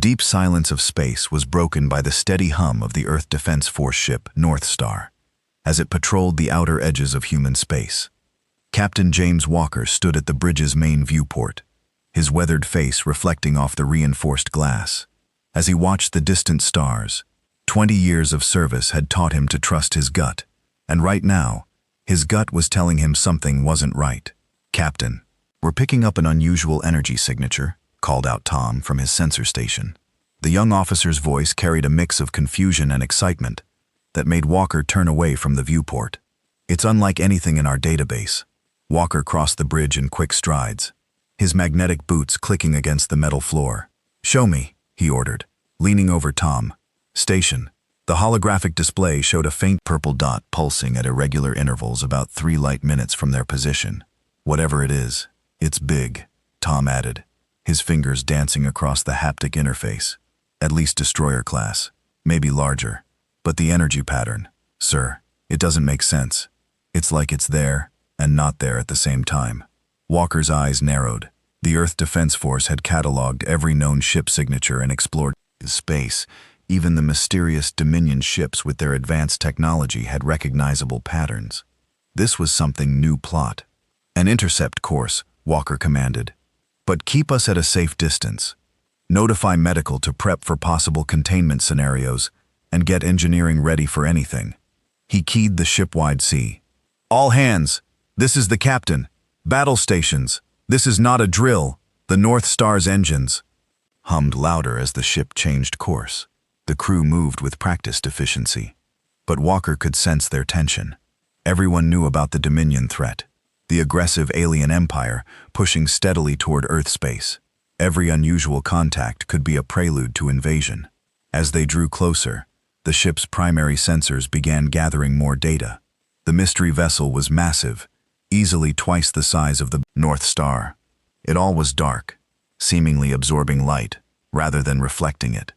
deep silence of space was broken by the steady hum of the Earth Defense Force ship North Star, as it patrolled the outer edges of human space. Captain James Walker stood at the bridge's main viewport, his weathered face reflecting off the reinforced glass. As he watched the distant stars, 20 years of service had taught him to trust his gut, and right now, his gut was telling him something wasn't right. "Captain, we're picking up an unusual energy signature," called out Tom from his sensor station. The young officer's voice carried a mix of confusion and excitement that made Walker turn away from the viewport. "It's unlike anything in our database." Walker crossed the bridge in quick strides, his magnetic boots clicking against the metal floor. "Show me," he ordered, leaning over Tom. "Station." The holographic display showed a faint purple dot pulsing at irregular intervals about 3 light minutes from their position. "Whatever it is, it's big," Tom added, his fingers dancing across the haptic interface. "At least destroyer class, maybe larger. But the energy pattern, sir, it doesn't make sense. It's like it's there and not there at the same time." Walker's eyes narrowed. The Earth Defense Force had cataloged every known ship signature and explored space. Even the mysterious Dominion ships with their advanced technology had recognizable patterns. This was something new plot. "An intercept course," Walker commanded. "But keep us at a safe distance. Notify medical to prep for possible containment scenarios and get engineering ready for anything." He keyed the ship-wide C. "All hands, this is the captain. Battle stations, this is not a drill. The North Star's engines," hummed louder as the ship changed course. The crew moved with practiced efficiency, but Walker could sense their tension. Everyone knew about the Dominion threat, the aggressive alien empire pushing steadily toward Earth space. Every unusual contact could be a prelude to invasion. As they drew closer, the ship's primary sensors began gathering more data. The mystery vessel was massive, easily twice the size of the North Star. It all was dark, seemingly absorbing light rather than reflecting it.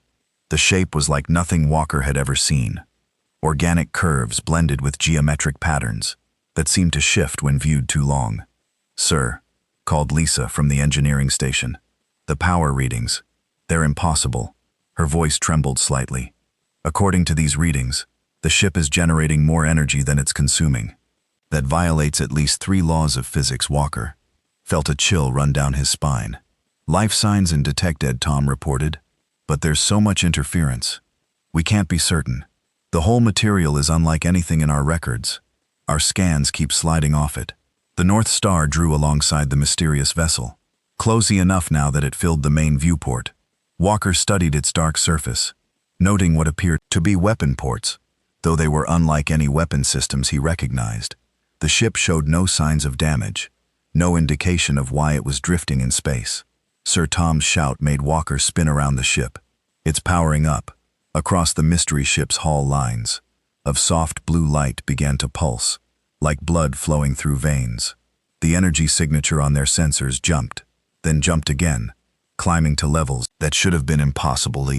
The shape was like nothing Walker had ever seen. Organic curves blended with geometric patterns that seemed to shift when viewed too long. "Sir," called Lisa from the engineering station. "The power readings, they're impossible." Her voice trembled slightly. "According to these readings, the ship is generating more energy than it's consuming. That violates at least 3 laws of physics." Walker felt a chill run down his spine. "Life signs and detect Ed," Tom reported. "But there's so much interference. We can't be certain. The whole material is unlike anything in our records. Our scans keep sliding off it." The North Star drew alongside the mysterious vessel, close enough now that it filled the main viewport. Walker studied its dark surface, noting what appeared to be weapon ports, though they were unlike any weapon systems he recognized. The ship showed no signs of damage, no indication of why it was drifting in space. Sir Tom's shout made Walker spin around the ship. "It's powering up." Across the mystery ship's hull, lines of soft blue light began to pulse, like blood flowing through veins. The energy signature on their sensors jumped, then jumped again, climbing to levels that should have been impossible.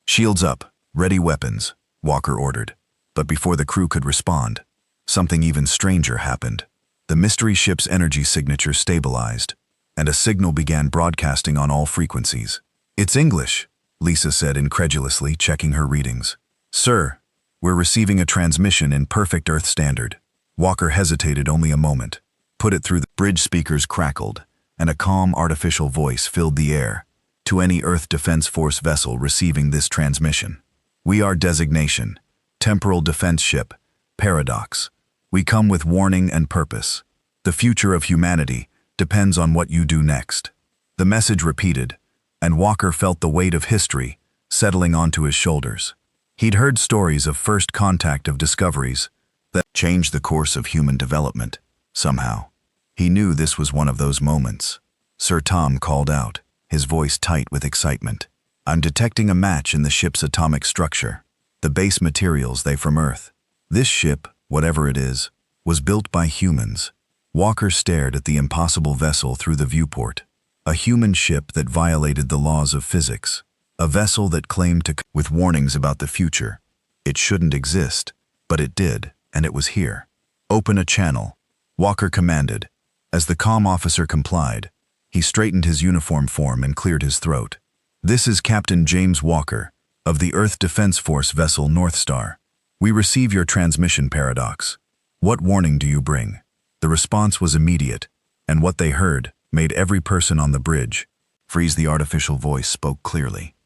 "Shields up, ready weapons," Walker ordered. But before the crew could respond, something even stranger happened. The mystery ship's energy signature stabilized, and a signal began broadcasting on all frequencies. "It's English," Lisa said incredulously, checking her readings. "Sir, we're receiving a transmission in perfect Earth standard." Walker hesitated only a moment, put it through the bridge. Speakers crackled, and a calm artificial voice filled the air. "To any Earth Defense Force vessel receiving this transmission, we are designation, Temporal Defense Ship, Paradox. We come with warning and purpose. The future of humanity depends on what you do next." The message repeated, and Walker felt the weight of history settling onto his shoulders. He'd heard stories of first contact, of discoveries that changed the course of human development, somehow. He knew this was one of those moments. Sir Tom called out, his voice tight with excitement. "I'm detecting a match in the ship's atomic structure. The base materials, they from Earth. This ship, whatever it is, was built by humans." Walker stared at the impossible vessel through the viewport. A human ship that violated the laws of physics. A vessel that claimed to with warnings about the future. It shouldn't exist, but it did, and it was here. "Open a channel," Walker commanded. As the comm officer complied, he straightened his uniform form and cleared his throat. This is Captain James Walker, of the Earth Defense Force vessel North Star. We receive your transmission, Paradox. What warning do you bring? The response was immediate, and what they heard made every person on the bridge freeze. The artificial voice spoke clearly.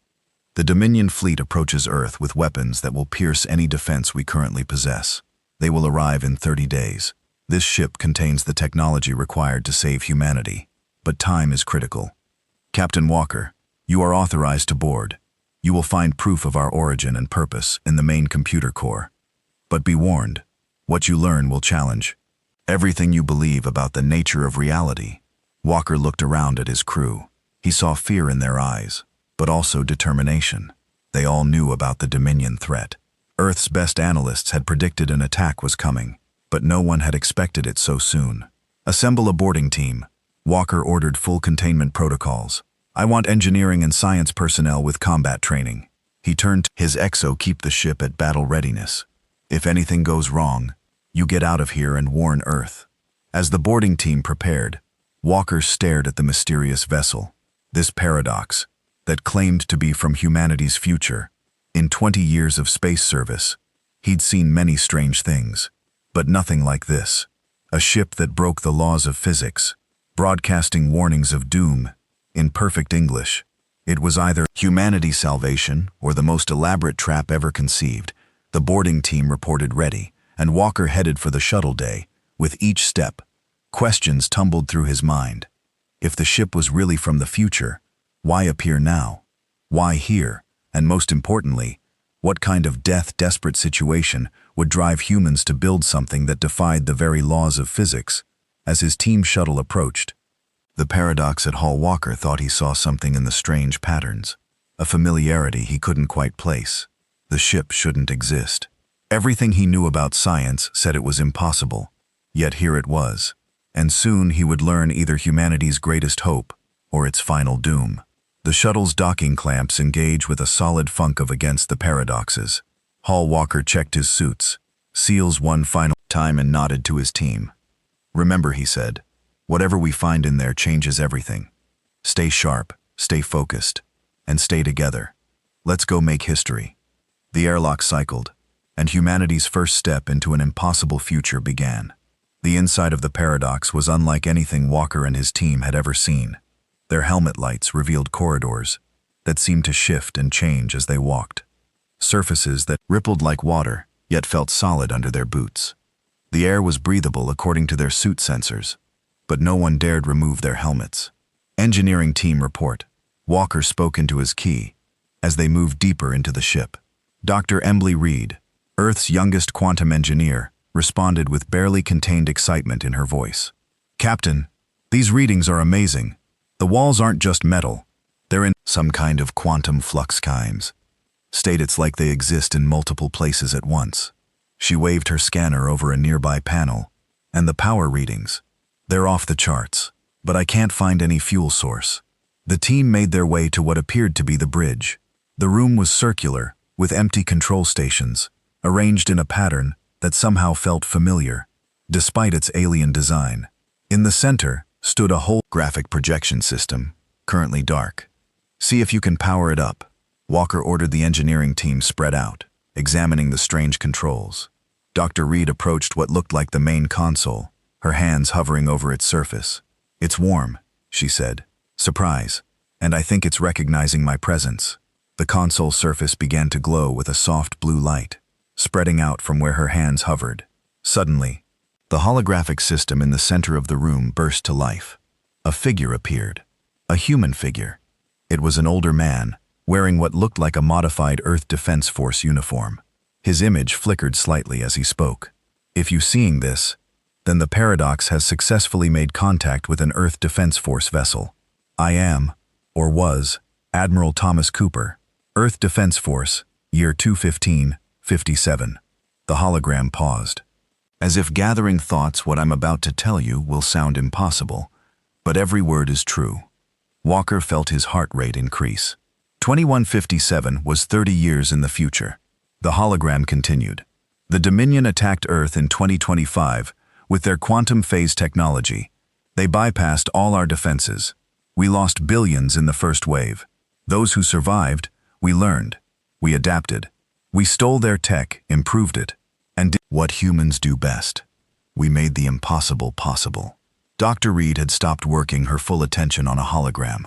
The Dominion fleet approaches Earth with weapons that will pierce any defense we currently possess. They will arrive in 30 days. This ship contains the technology required to save humanity, but time is critical. Captain Walker, you are authorized to board. You will find proof of our origin and purpose in the main computer core. But be warned, what you learn will challenge everything you believe about the nature of reality. Walker looked around at his crew. He saw fear in their eyes, but also determination. They all knew about the Dominion threat. Earth's best analysts had predicted an attack was coming, but no one had expected it so soon. Assemble a boarding team. Walker ordered full containment protocols. I want engineering and science personnel with combat training. He turned to his exo. Keep the ship at battle readiness. If anything goes wrong, you get out of here and warn Earth. As the boarding team prepared, Walker stared at the mysterious vessel. This Paradox, that claimed to be from humanity's future. In 20 years of space service, he'd seen many strange things, but nothing like this. A ship that broke the laws of physics, broadcasting warnings of doom in perfect English. It was either humanity's salvation or the most elaborate trap ever conceived. The boarding team reported ready, and Walker headed for the shuttle day. With each step, questions tumbled through his mind. If the ship was really from the future, why appear now? Why here? And most importantly, what kind of desperate situation would drive humans to build something that defied the very laws of physics? As his team shuttle approached, the Paradox at Hull, Walker thought he saw something in the strange patterns, a familiarity he couldn't quite place. The ship shouldn't exist. Everything he knew about science said it was impossible, yet here it was. And soon he would learn either humanity's greatest hope or its final doom. The shuttle's docking clamps engage with a solid funk of against the Paradoxes. Hull Walker checked his suits, seals one final time, and nodded to his team. Remember, he said, whatever we find in there changes everything. Stay sharp, stay focused, and stay together. Let's go make history. The airlock cycled, and humanity's first step into an impossible future began. The inside of the Paradox was unlike anything Walker and his team had ever seen. Their helmet lights revealed corridors that seemed to shift and change as they walked. Surfaces that rippled like water, yet felt solid under their boots. The air was breathable according to their suit sensors, but no one dared remove their helmets. Engineering team report. Walker spoke into his key as they moved deeper into the ship. Dr. Emily Reed, Earth's youngest quantum engineer, responded with barely contained excitement in her voice. Captain, these readings are amazing. The walls aren't just metal. They're in some kind of quantum flux chimes. It's like they exist in multiple places at once. She waved her scanner over a nearby panel, and the power readings. They're off the charts, but I can't find any fuel source. The team made their way to what appeared to be the bridge. The room was circular, with empty control stations, arranged in a pattern that somehow felt familiar, despite its alien design. In the center stood a holographic projection system, currently dark. See if you can power it up. Walker ordered the engineering team spread out, examining the strange controls. Dr. Reed approached what looked like the main console, her hands hovering over its surface. It's warm, she said. Surprise, and I think it's recognizing my presence. The console surface began to glow with a soft blue light, spreading out from where her hands hovered. Suddenly, the holographic system in the center of the room burst to life. A figure appeared. A human figure. It was an older man, wearing what looked like a modified Earth Defense Force uniform. His image flickered slightly as he spoke. If you're seeing this, then the Paradox has successfully made contact with an Earth Defense Force vessel. I am, or was, Admiral Thomas Cooper, Earth Defense Force, year 215-57. The hologram paused. As if gathering thoughts, what I'm about to tell you will sound impossible, but every word is true. Walker felt his heart rate increase. 2157 was 30 years in the future. The hologram continued. The Dominion attacked Earth in 2025 with their quantum phase technology. They bypassed all our defenses. We lost billions in the first wave. Those who survived, we learned, we adapted. We stole their tech, improved it, and did what humans do best. We made the impossible possible. Dr. Reed had stopped working, her full attention on a hologram.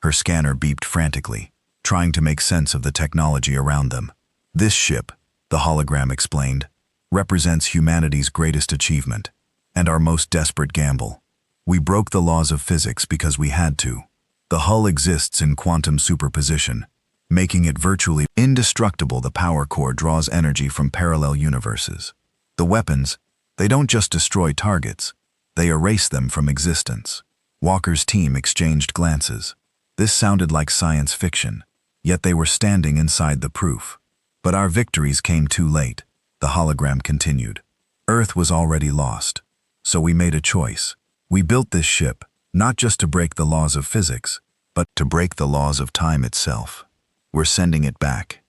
Her scanner beeped frantically, trying to make sense of the technology around them. This ship, the hologram explained, represents humanity's greatest achievement and our most desperate gamble. We broke the laws of physics because we had to. The hull exists in quantum superposition, making it virtually indestructible. The power core draws energy from parallel universes. The weapons, they don't just destroy targets, they erase them from existence. Walker's team exchanged glances. This sounded like science fiction, yet they were standing inside the proof. But our victories came too late, the hologram continued. Earth was already lost. So we made a choice. We built this ship, not just to break the laws of physics, but to break the laws of time itself. We're sending it back,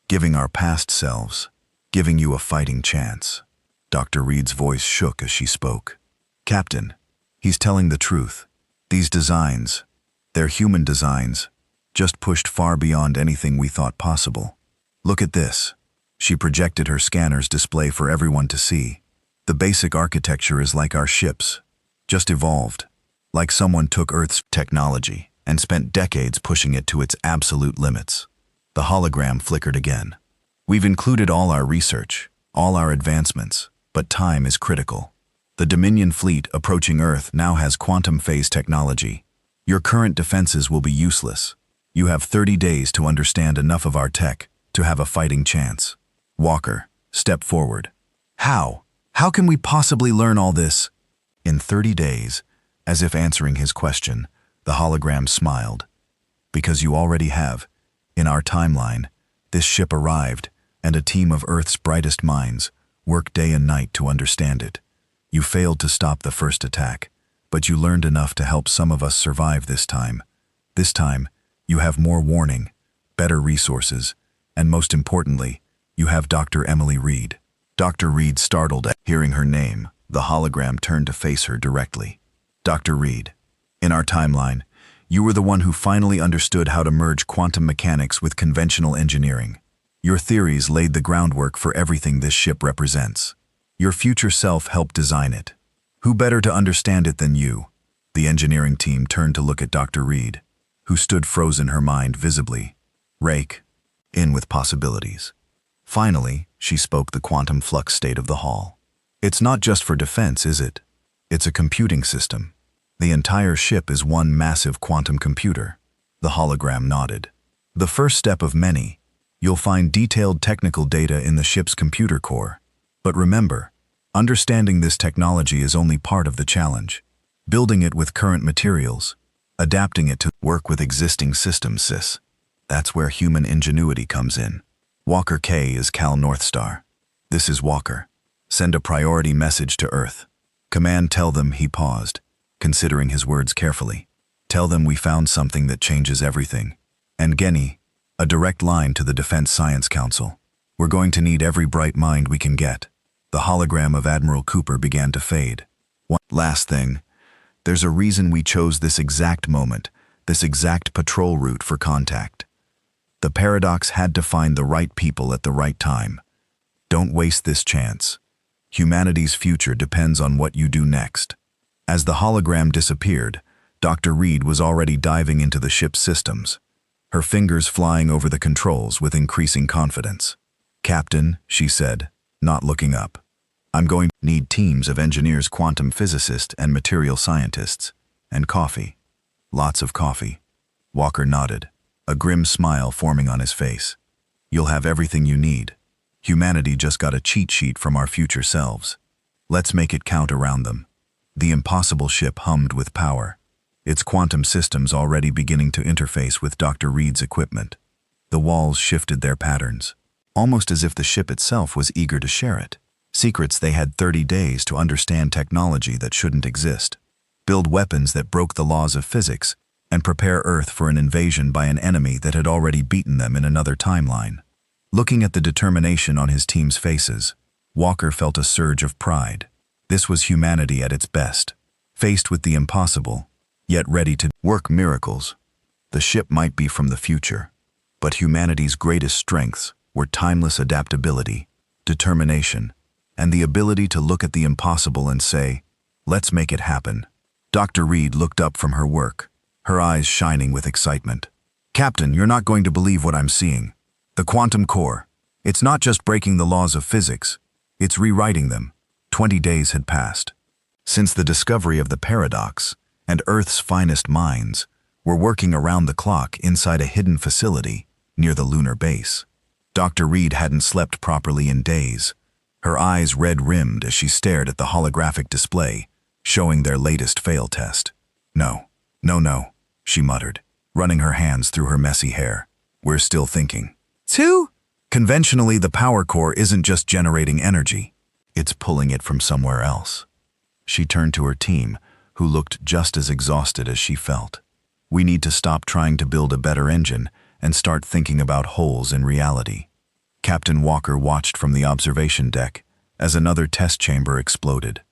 giving our past selves, giving you a fighting chance. Dr. Reed's voice shook as she spoke. Captain, he's telling the truth. These designs, they're human designs, just pushed far beyond anything we thought possible. Look at this. She projected her scanner's display for everyone to see. The basic architecture is like our ships, just evolved, like someone took Earth's technology and spent decades pushing it to its absolute limits. The hologram flickered again. We've included all our research, all our advancements, but time is critical. The Dominion fleet approaching Earth now has quantum phase technology. Your current defenses will be useless. You have 30 days to understand enough of our tech to have a fighting chance. Walker, step forward. How? How can we possibly learn all this? In 30 days, as if answering his question, the hologram smiled. Because you already have. In our timeline, this ship arrived, and a team of Earth's brightest minds worked day and night to understand it. You failed to stop the first attack, but you learned enough to help some of us survive this time. This time, you have more warning, better resources, and most importantly, you have Dr. Emily Reed. Dr. Reed startled at hearing her name. The hologram turned to face her directly. Dr. Reed, in our timeline, you were the one who finally understood how to merge quantum mechanics with conventional engineering. Your theories laid the groundwork for everything this ship represents. Your future self helped design it. Who better to understand it than you? The engineering team turned to look at Dr. Reed, who stood frozen, her mind visibly. Rake, in with possibilities. Finally, she spoke the quantum flux state of the hall. It's not just for defense, is it? It's a computing system. The entire ship is one massive quantum computer. The hologram nodded. The first step of many. You'll find detailed technical data in the ship's computer core. But remember, understanding this technology is only part of the challenge. Building it with current materials, adapting it to work with existing systems, sis. That's where human ingenuity comes in. Walker K is Cal Northstar. This is Walker. Send a priority message to Earth. Command, tell them. He paused, considering his words carefully. Tell them we found something that changes everything. And Genny, a direct line to the Defense Science Council. We're going to need every bright mind we can get. The hologram of Admiral Cooper began to fade. One last thing. There's a reason we chose this exact moment, this exact patrol route for contact. The paradox had to find the right people at the right time. Don't waste this chance. Humanity's future depends on what you do next. As the hologram disappeared, Dr. Reed was already diving into the ship's systems, her fingers flying over the controls with increasing confidence. Captain, she said, not looking up. I'm going to need teams of engineers, quantum physicists, and material scientists. And coffee. Lots of coffee. Walker nodded, a grim smile forming on his face. You'll have everything you need. Humanity just got a cheat sheet from our future selves. Let's make it count around them. The impossible ship hummed with power, its quantum systems already beginning to interface with Dr. Reed's equipment. The walls shifted their patterns, almost as if the ship itself was eager to share it. Secrets they had 30 days to understand, technology that shouldn't exist, build weapons that broke the laws of physics, and prepare Earth for an invasion by an enemy that had already beaten them in another timeline. Looking at the determination on his team's faces, Walker felt a surge of pride. This was humanity at its best, faced with the impossible, yet ready to work miracles. The ship might be from the future, but humanity's greatest strengths were timeless adaptability, determination, and the ability to look at the impossible and say, "Let's make it happen." Dr. Reed looked up from her work, her eyes shining with excitement. "Captain, you're not going to believe what I'm seeing. The quantum core. It's not just breaking the laws of physics, it's rewriting them." 20 days had passed. Since the discovery of the paradox, and Earth's finest minds were working around the clock inside a hidden facility near the lunar base. Dr. Reed hadn't slept properly in days, her eyes red-rimmed as she stared at the holographic display, showing their latest fail test. No, she muttered, running her hands through her messy hair. "We're still thinking." "Two?" "Conventionally, the power core isn't just generating energy. It's pulling it from somewhere else." She turned to her team, who looked just as exhausted as she felt. "We need to stop trying to build a better engine and start thinking about holes in reality." Captain Walker watched from the observation deck as another test chamber exploded.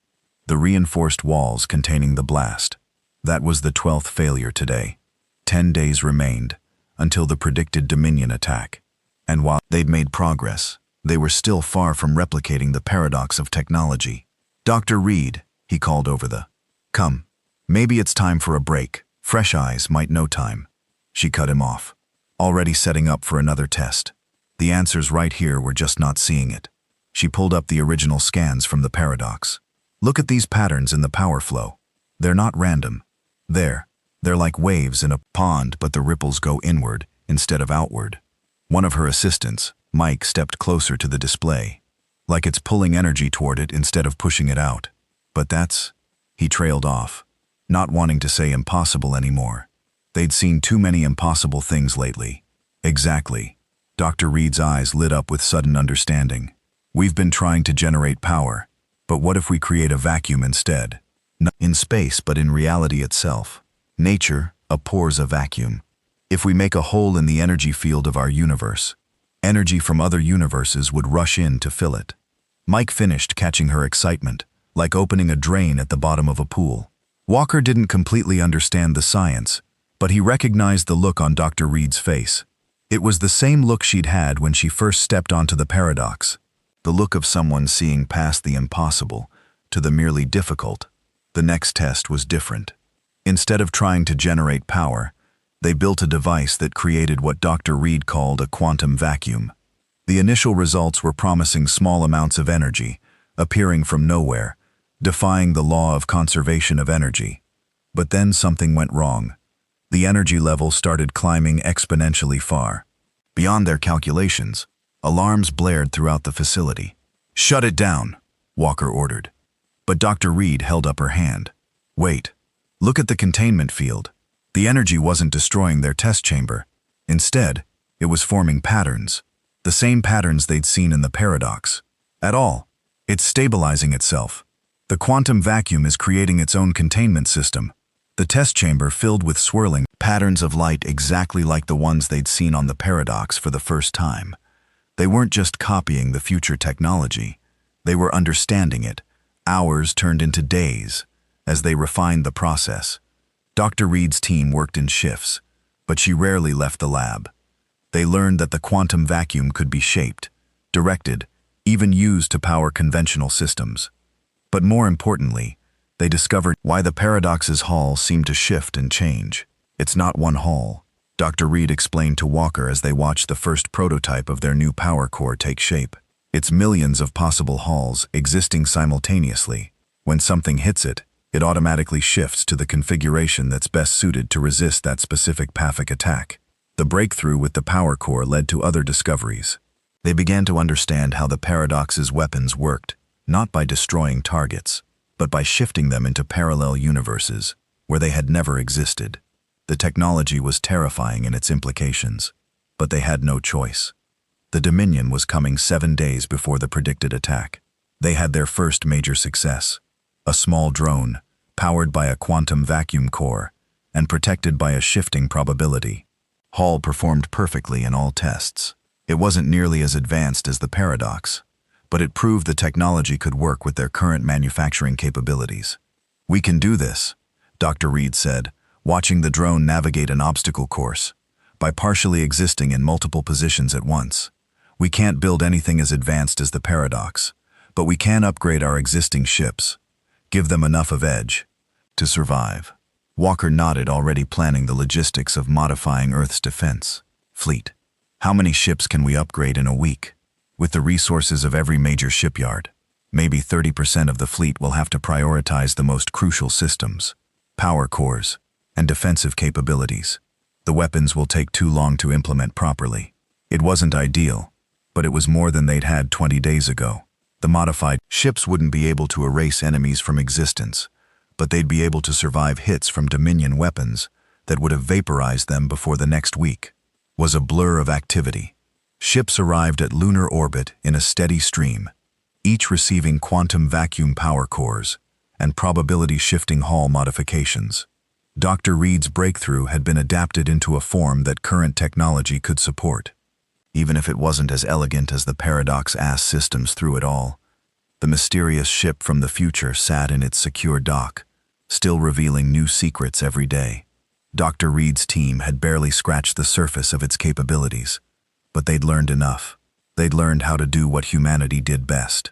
The reinforced walls containing the blast. That was the 12th failure today. 10 days remained until the predicted Dominion attack. And while they'd made progress, they were still far from replicating the paradox of technology. "Dr. Reed," he called over the, "Come, maybe it's time for a break. Fresh eyes might know time." She cut him off, already setting up for another test. The answers right here were just not seeing it. She pulled up the original scans from the paradox. "Look at these patterns in the power flow. They're not random. They're like waves in a pond, but the ripples go inward instead of outward." One of her assistants, Mike, stepped closer to the display, like it's pulling energy toward it instead of pushing it out. "But that's..." He trailed off, not wanting to say impossible anymore. They'd seen too many impossible things lately. "Exactly." Dr. Reed's eyes lit up with sudden understanding. "We've been trying to generate power, but what if we create a vacuum instead? Not in space, but in reality itself. Nature abhors a vacuum. If we make a hole in the energy field of our universe, energy from other universes would rush in to fill it." Mike finished, catching her excitement, like opening a drain at the bottom of a pool. Walker didn't completely understand the science, but he recognized the look on Dr. Reed's face. It was the same look she'd had when she first stepped onto the paradox, the look of someone seeing past the impossible to the merely difficult. The next test was different. Instead of trying to generate power, they built a device that created what Dr. Reed called a quantum vacuum. The initial results were promising small amounts of energy, appearing from nowhere, defying the law of conservation of energy. But then something went wrong. The energy level started climbing exponentially far. Beyond their calculations, alarms blared throughout the facility. "Shut it down," Walker ordered. But Dr. Reed held up her hand. "Wait. Look at the containment field." The energy wasn't destroying their test chamber. Instead, it was forming patterns. The same patterns they'd seen in the paradox. At all. It's stabilizing itself. The quantum vacuum is creating its own containment system. The test chamber filled with swirling patterns of light exactly like the ones they'd seen on the paradox for the first time. They weren't just copying the future technology. They were understanding it. Hours turned into days as they refined the process. Dr. Reed's team worked in shifts, but she rarely left the lab. They learned that the quantum vacuum could be shaped, directed, even used to power conventional systems. But more importantly, they discovered why the paradox's hull seemed to shift and change. "It's not one hull," Dr. Reed explained to Walker as they watched the first prototype of their new power core take shape. "It's millions of possible hulls existing simultaneously. When something hits it, it automatically shifts to the configuration that's best suited to resist that specific pathic attack." The breakthrough with the power core led to other discoveries. They began to understand how the paradox's weapons worked, not by destroying targets, but by shifting them into parallel universes where they had never existed. The technology was terrifying in its implications, but they had no choice. The Dominion was coming 7 days before the predicted attack. They had their first major success, a small drone, powered by a quantum vacuum core and protected by a shifting probability. Hall performed perfectly in all tests. It wasn't nearly as advanced as the paradox, but it proved the technology could work with their current manufacturing capabilities. "We can do this," Dr. Reed said, watching the drone navigate an obstacle course. By partially existing in multiple positions at once, we can't build anything as advanced as the Paradox, but we can upgrade our existing ships, give them enough of edge to survive. Walker nodded, already planning the logistics of modifying Earth's defense fleet. How many ships can we upgrade in a week? With the resources of every major shipyard, maybe 30% of the fleet will have to prioritize the most crucial systems, power cores, and defensive capabilities. The weapons will take too long to implement properly. It wasn't ideal, but it was more than they'd had 20 days ago. The modified ships wouldn't be able to erase enemies from existence, but they'd be able to survive hits from Dominion weapons that would have vaporized them before the next week. Was a blur of activity. Ships arrived at lunar orbit in a steady stream, each receiving quantum vacuum power cores and probability-shifting hull modifications. Dr. Reed's breakthrough had been adapted into a form that current technology could support. Even if it wasn't as elegant as the Paradox-ass systems through it all, the mysterious ship from the future sat in its secure dock, still revealing new secrets every day. Dr. Reed's team had barely scratched the surface of its capabilities, but they'd learned enough. They'd learned how to do what humanity did best: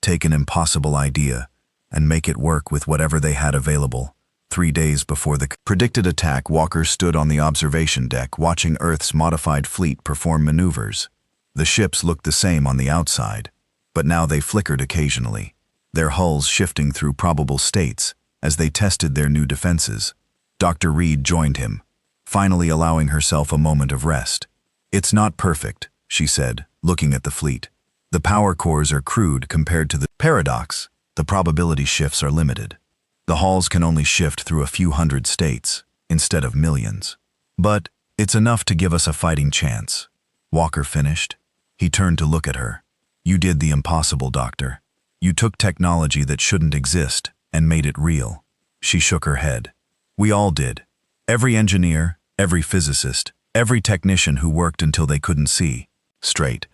take an impossible idea and make it work with whatever they had available. 3 days before the predicted attack, Walker stood on the observation deck watching Earth's modified fleet perform maneuvers. The ships looked the same on the outside, but now they flickered occasionally, their hulls shifting through probable states as they tested their new defenses. Dr. Reed joined him, finally allowing herself a moment of rest. "It's not perfect," she said, looking at the fleet. "The power cores are crude compared to the Paradox. The probability shifts are limited. The hulls can only shift through a few hundred states, instead of millions. But it's enough to give us a fighting chance." Walker finished. He turned to look at her. "You did the impossible, Doctor. You took technology that shouldn't exist and made it real." She shook her head. "We all did. Every engineer, every physicist, every technician who worked until they couldn't see straight.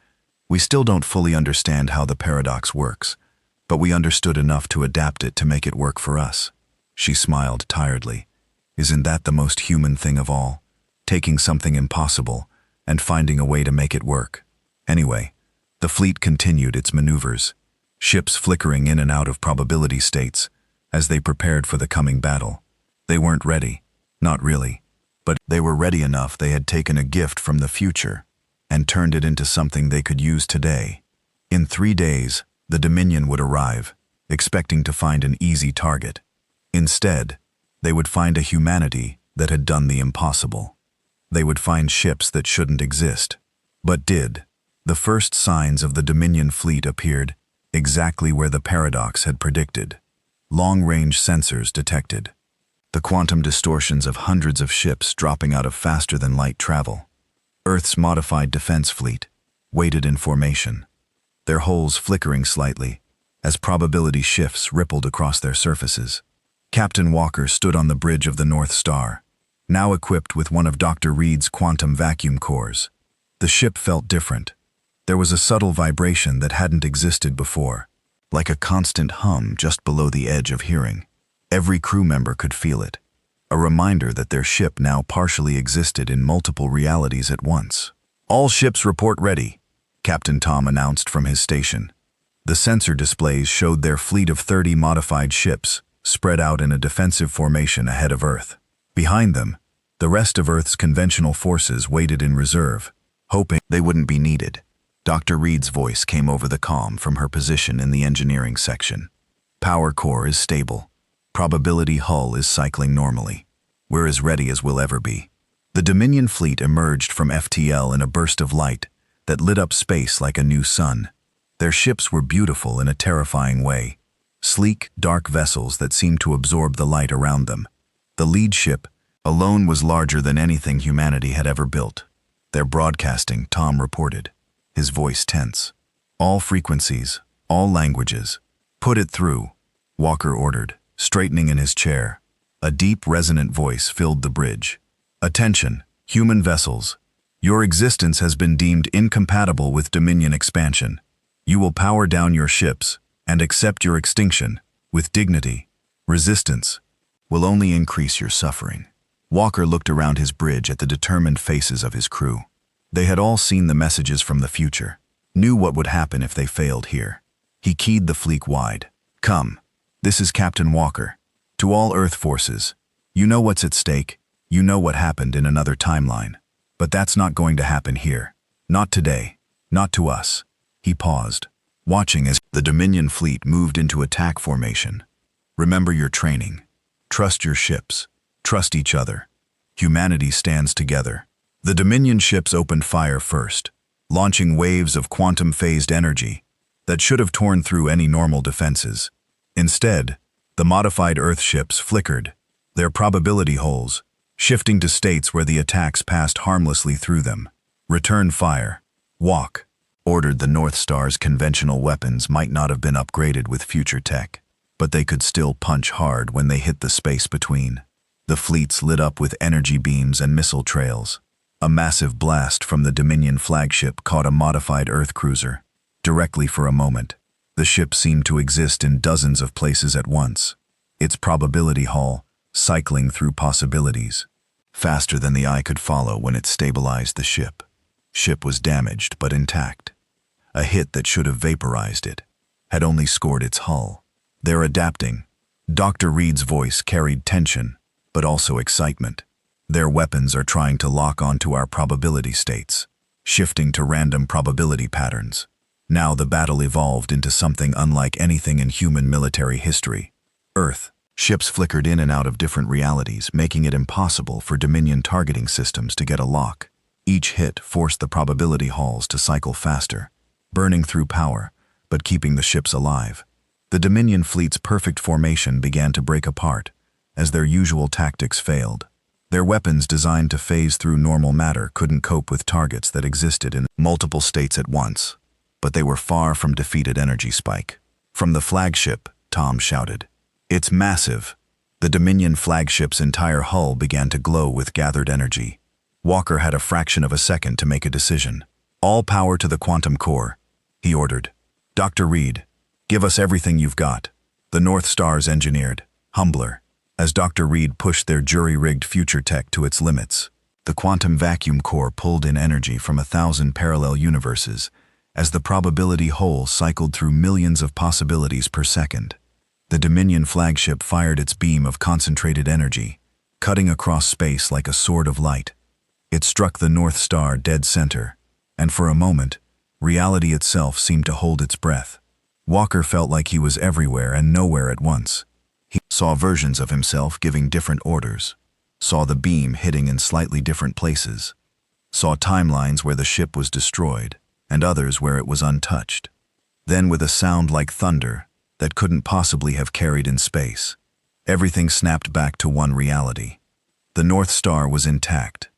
We still don't fully understand how the Paradox works, but we understood enough to adapt it to make it work for us." She smiled tiredly. "Isn't that the most human thing of all? Taking something impossible and finding a way to make it work." Anyway, the fleet continued its maneuvers, ships flickering in and out of probability states as they prepared for the coming battle. They weren't ready, not really, but they were ready enough. They had taken a gift from the future and turned it into something they could use today. In 3 days, the Dominion would arrive, expecting to find an easy target. Instead, they would find a humanity that had done the impossible. They would find ships that shouldn't exist, but did. The first signs of the Dominion fleet appeared exactly where the Paradox had predicted. Long-range sensors detected the quantum distortions of hundreds of ships dropping out of faster-than-light travel. Earth's modified defense fleet waited in formation, their hulls flickering slightly as probability shifts rippled across their surfaces. Captain Walker stood on the bridge of the North Star, now equipped with one of Dr. Reed's quantum vacuum cores. The ship felt different. There was a subtle vibration that hadn't existed before, like a constant hum just below the edge of hearing. Every crew member could feel it, a reminder that their ship now partially existed in multiple realities at once. "All ships report ready," Captain Tom announced from his station. The sensor displays showed their fleet of 30 modified ships, spread out in a defensive formation ahead of Earth. Behind them, the rest of Earth's conventional forces waited in reserve, hoping they wouldn't be needed. Dr. Reed's voice came over the comm from her position in the engineering section. "Power core is stable. Probability hull is cycling normally. We're as ready as we'll ever be." The Dominion fleet emerged from FTL in a burst of light that lit up space like a new sun. Their ships were beautiful in a terrifying way, sleek, dark vessels that seemed to absorb the light around them. The lead ship alone was larger than anything humanity had ever built. "They're broadcasting," Tom reported, his voice tense. "All frequencies, all languages. Put it through," Walker ordered, straightening in his chair. A deep, resonant voice filled the bridge. "Attention, human vessels. Your existence has been deemed incompatible with Dominion expansion. You will power down your ships and accept your extinction with dignity. Resistance will only increase your suffering." Walker looked around his bridge at the determined faces of his crew. They had all seen the messages from the future, knew what would happen if they failed here. He keyed the fleet wide. "Come. This is Captain Walker. To all Earth forces, you know what's at stake, you know what happened in another timeline. But that's not going to happen here. Not today. Not to us." He paused, watching as the Dominion fleet moved into attack formation. "Remember your training. Trust your ships. Trust each other. Humanity stands together." The Dominion ships opened fire first, launching waves of quantum-phased energy that should have torn through any normal defenses. Instead, the modified Earth ships flickered, their probability holes shifting to states where the attacks passed harmlessly through them. "Return fire. Walk," ordered the North Star's conventional weapons might not have been upgraded with future tech, but they could still punch hard when they hit the space between. The fleets lit up with energy beams and missile trails. A massive blast from the Dominion flagship caught a modified Earth cruiser. Directly for a moment, the ship seemed to exist in dozens of places at once, its probability hull cycling through possibilities, faster than the eye could follow when it stabilized the ship. Ship was damaged but intact. A hit that should have vaporized it had only scored its hull. "They're adapting." Dr. Reed's voice carried tension, but also excitement. "Their weapons are trying to lock onto our probability states, shifting to random probability patterns." Now the battle evolved into something unlike anything in human military history. Earth. Ships flickered in and out of different realities, making it impossible for Dominion targeting systems to get a lock. Each hit forced the probability halls to cycle faster, burning through power, but keeping the ships alive. The Dominion fleet's perfect formation began to break apart as their usual tactics failed. Their weapons designed to phase through normal matter couldn't cope with targets that existed in multiple states at once, but they were far from defeated energy spike. From the flagship, Tom shouted, "It's massive." The Dominion flagship's entire hull began to glow with gathered energy. Walker had a fraction of a second to make a decision. "All power to the quantum core," he ordered. "Dr. Reed, give us everything you've got." The North Stars engineered, humbler, as Dr. Reed pushed their jury-rigged future tech to its limits. The quantum vacuum core pulled in energy from 1,000 parallel universes as the probability hole cycled through millions of possibilities per second. The Dominion flagship fired its beam of concentrated energy, cutting across space like a sword of light. It struck the North Star dead center, and for a moment, reality itself seemed to hold its breath. Walker felt like he was everywhere and nowhere at once. He saw versions of himself giving different orders, saw the beam hitting in slightly different places, saw timelines where the ship was destroyed, and others where it was untouched. Then with a sound like thunder that couldn't possibly have carried in space, everything snapped back to one reality. The North Star was intact.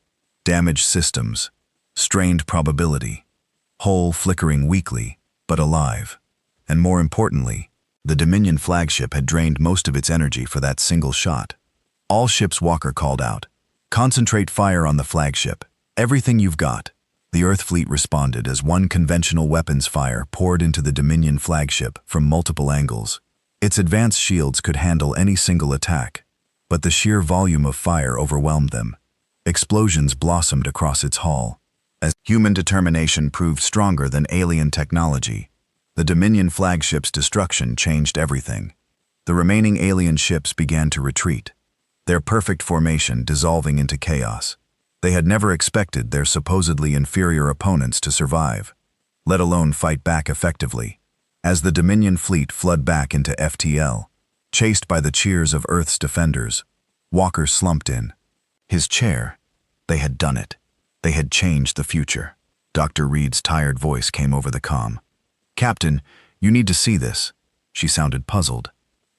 Damaged systems, strained probability, hull flickering weakly, but alive. And more importantly, the Dominion flagship had drained most of its energy for that single shot. "All ships," Walker called out. "Concentrate fire on the flagship. Everything you've got." The Earth fleet responded as one conventional weapons fire poured into the Dominion flagship from multiple angles. Its advanced shields could handle any single attack, but the sheer volume of fire overwhelmed them. Explosions blossomed across its hull. As human determination proved stronger than alien technology, the Dominion flagship's destruction changed everything. The remaining alien ships began to retreat, their perfect formation dissolving into chaos. They had never expected their supposedly inferior opponents to survive, let alone fight back effectively. As the Dominion fleet flooded back into FTL, chased by the cheers of Earth's defenders, Walker slumped in his chair. They had done it. They had changed the future. Dr. Reed's tired voice came over the comm. "Captain, you need to see this." She sounded puzzled.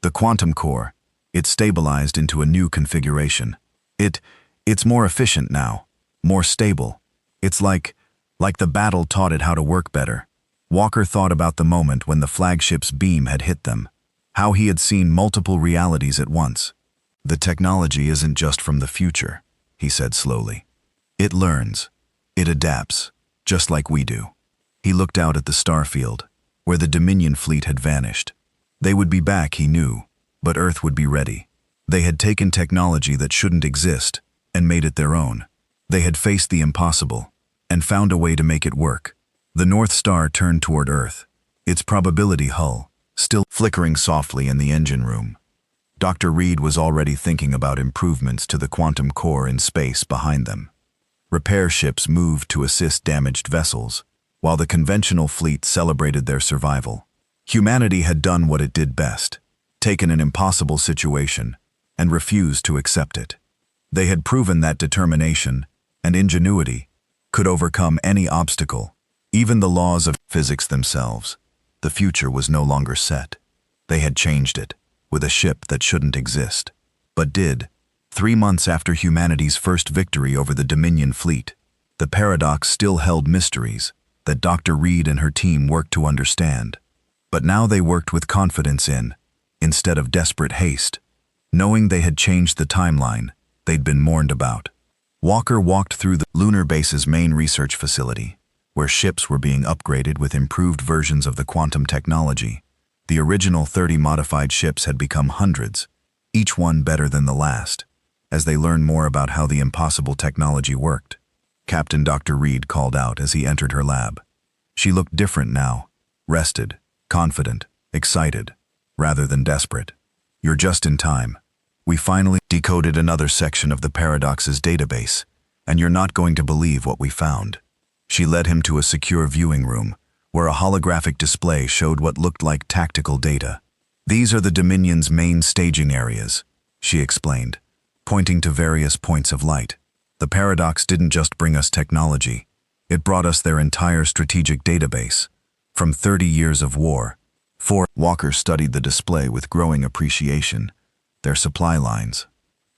"The quantum core, it stabilized into a new configuration. It's more efficient now, more stable. It's like the battle taught it how to work better." Walker thought about the moment when the flagship's beam had hit them, how he had seen multiple realities at once. "The technology isn't just from the future," he said slowly. "It learns. It adapts, just like we do." He looked out at the starfield, where the Dominion fleet had vanished. They would be back, he knew, but Earth would be ready. They had taken technology that shouldn't exist and made it their own. They had faced the impossible and found a way to make it work. The North Star turned toward Earth, its probability hull still flickering softly in the engine room. Dr. Reed was already thinking about improvements to the quantum core in space behind them. Repair ships moved to assist damaged vessels, while the conventional fleet celebrated their survival. Humanity had done what it did best, taken an impossible situation, and refused to accept it. They had proven that determination and ingenuity could overcome any obstacle, even the laws of physics themselves. The future was no longer set. They had changed it, with a ship that shouldn't exist, but did. 3 months after humanity's first victory over the Dominion fleet, the paradox still held mysteries that Dr. Reed and her team worked to understand. But now they worked with confidence instead of desperate haste, knowing they had changed the timeline they'd been mourned about. Walker walked through the lunar base's main research facility, where ships were being upgraded with improved versions of the quantum technology. The original 30 modified ships had become hundreds, each one better than the last, as they learned more about how the impossible technology worked. Captain Dr. Reed called out as he entered her lab. She looked different now, rested, confident, excited, rather than desperate. "You're just in time. We finally decoded another section of the paradox's database, and you're not going to believe what we found." She led him to a secure viewing room, where a holographic display showed what looked like tactical data. "These are the Dominion's main staging areas," she explained, pointing to various points of light. "The paradox didn't just bring us technology, it brought us their entire strategic database, from 30 years of war." Walker studied the display with growing appreciation. Their supply lines,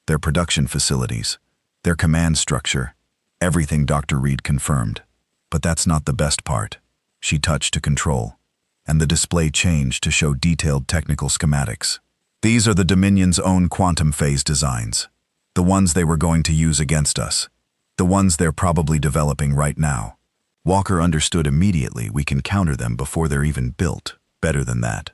their production facilities, their command structure, everything Dr. Reed confirmed. But that's not the best part. She touched to control, and the display changed to show detailed technical schematics. "These are the Dominion's own quantum phase designs, the ones they were going to use against us, the ones they're probably developing right now." Walker understood immediately. "We can counter them before they're even built. Better than that."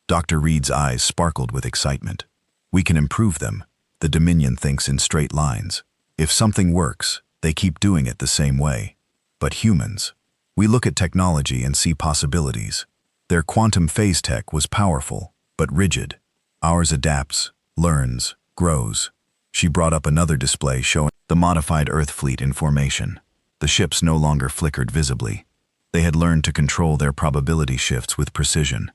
Dr. Reed's eyes sparkled with excitement. "We can improve them. The Dominion thinks in straight lines. If something works, they keep doing it the same way. But humans, we look at technology and see possibilities. Their quantum phase tech was powerful, but rigid. Ours adapts, learns, grows." She brought up another display showing the modified Earth fleet in formation. The ships no longer flickered visibly. They had learned to control their probability shifts with precision.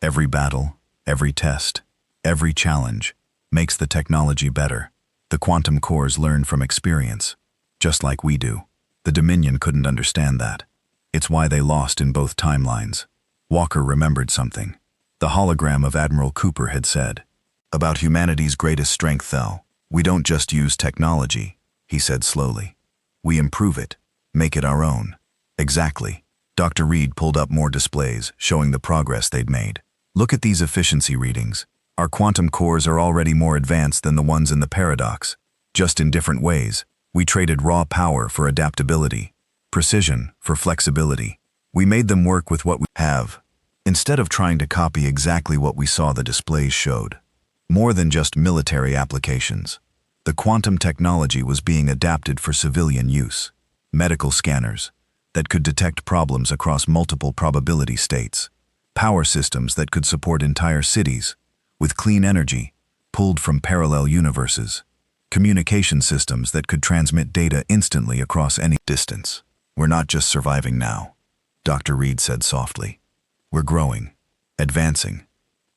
Every battle, every test, every challenge makes the technology better. The quantum cores learn from experience, just like we do. The Dominion couldn't understand that. It's why they lost in both timelines. Walker remembered something. The hologram of Admiral Cooper had said, "About humanity's greatest strength, though, we don't just use technology," he said slowly. "We improve it, make it our own." "Exactly." Dr. Reed pulled up more displays, showing the progress they'd made. "Look at these efficiency readings. Our quantum cores are already more advanced than the ones in the paradox, just in different ways. We traded raw power for adaptability, precision for flexibility. We made them work with what we have, instead of trying to copy exactly what we saw the displays showed. More than just military applications. The quantum technology was being adapted for civilian use. Medical scanners that could detect problems across multiple probability states. Power systems that could support entire cities with clean energy pulled from parallel universes. Communication systems that could transmit data instantly across any distance. We're not just surviving now," Dr. Reed said softly. "We're growing, advancing.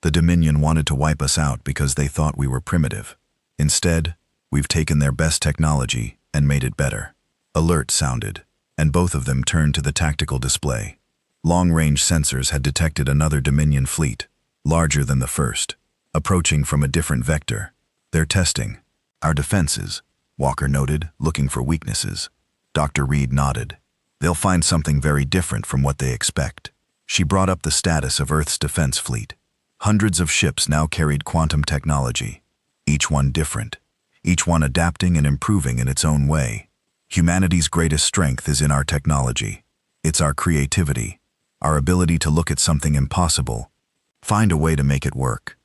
The Dominion wanted to wipe us out because they thought we were primitive. Instead, we've taken their best technology and made it better." Alert sounded, and both of them turned to the tactical display. Long-range sensors had detected another Dominion fleet, larger than the first, approaching from a different vector. "They're testing our defenses," Walker noted, looking for weaknesses. Dr. Reed nodded. "They'll find something very different from what they expect." She brought up the status of Earth's defense fleet. Hundreds of ships now carried quantum technology, each one different, each one adapting and improving in its own way. Humanity's greatest strength is in our technology. It's our creativity, our ability to look at something impossible, find a way to make it work.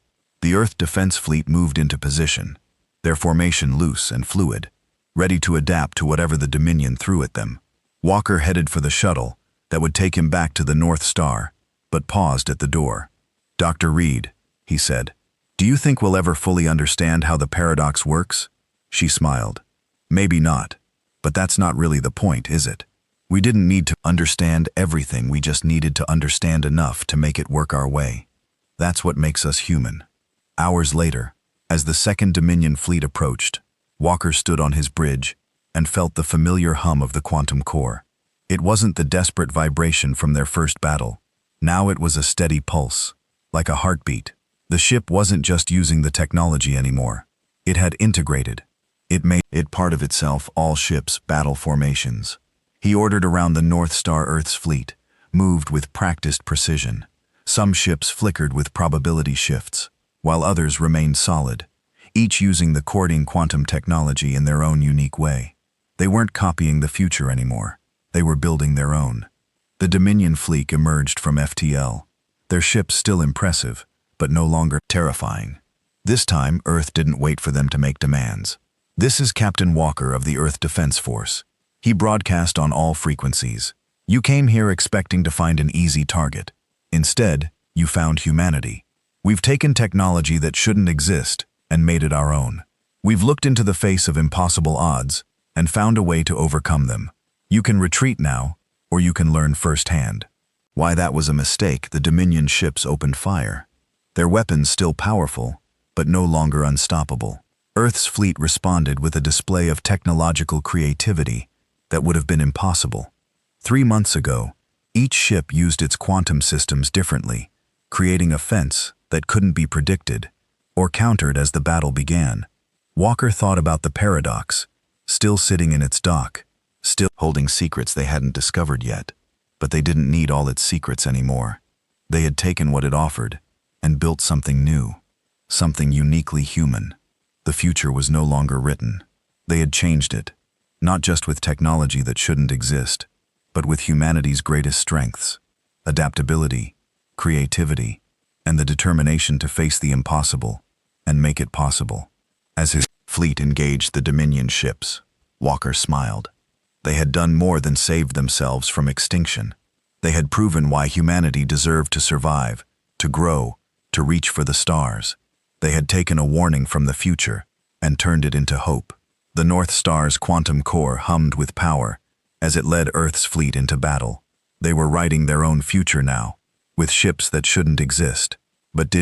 The Earth Defense Fleet moved into position, their formation loose and fluid. ready to adapt to whatever the Dominion threw at them. Walker headed for the shuttle that would take him back to the North Star, but paused at the door. "Dr. Reed," he said, "do you think we'll ever fully understand how the paradox works?" She smiled. "Maybe not, but that's not really the point, is it? We didn't need to understand everything, we just needed to understand enough to make it work our way. That's what makes us human." Hours later, as the second Dominion fleet approached, Walker stood on his bridge and felt the familiar hum of the quantum core. It wasn't the desperate vibration from their first battle. Now it was a steady pulse, like a heartbeat. The ship wasn't just using the technology anymore. It had integrated. It made it part of itself, all ships, battle formations. He ordered around the North Star. Earth's fleet moved with practiced precision. Some ships flickered with probability shifts, while others remained solid, each using the courting quantum technology in their own unique way. They weren't copying the future anymore. They were building their own. The Dominion fleet emerged from FTL, their ships still impressive, but no longer terrifying. This time, Earth didn't wait for them to make demands. "This is Captain Walker of the Earth Defense Force." He broadcast on all frequencies. "You came here expecting to find an easy target. Instead, you found humanity. We've taken technology that shouldn't exist and made it our own. We've looked into the face of impossible odds and found a way to overcome them. You can retreat now, or you can learn firsthand." Why that was a mistake, the Dominion ships opened fire. Their weapons still powerful, but no longer unstoppable. Earth's fleet responded with a display of technological creativity that would have been impossible. 3 months ago, each ship used its quantum systems differently, creating a fence that couldn't be predicted or countered as the battle began. Walker thought about the paradox, still sitting in its dock, still holding secrets they hadn't discovered yet. But they didn't need all its secrets anymore. They had taken what it offered and built something new, something uniquely human. The future was no longer written. They had changed it, not just with technology that shouldn't exist, but with humanity's greatest strengths: adaptability, creativity, and the determination to face the impossible and make it possible. As his fleet engaged the Dominion ships, Walker smiled. They had done more than saved themselves from extinction. They had proven why humanity deserved to survive, to grow, to reach for the stars. They had taken a warning from the future and turned it into hope. The North Star's quantum core hummed with power as it led Earth's fleet into battle. They were writing their own future now, with ships that shouldn't exist, but did.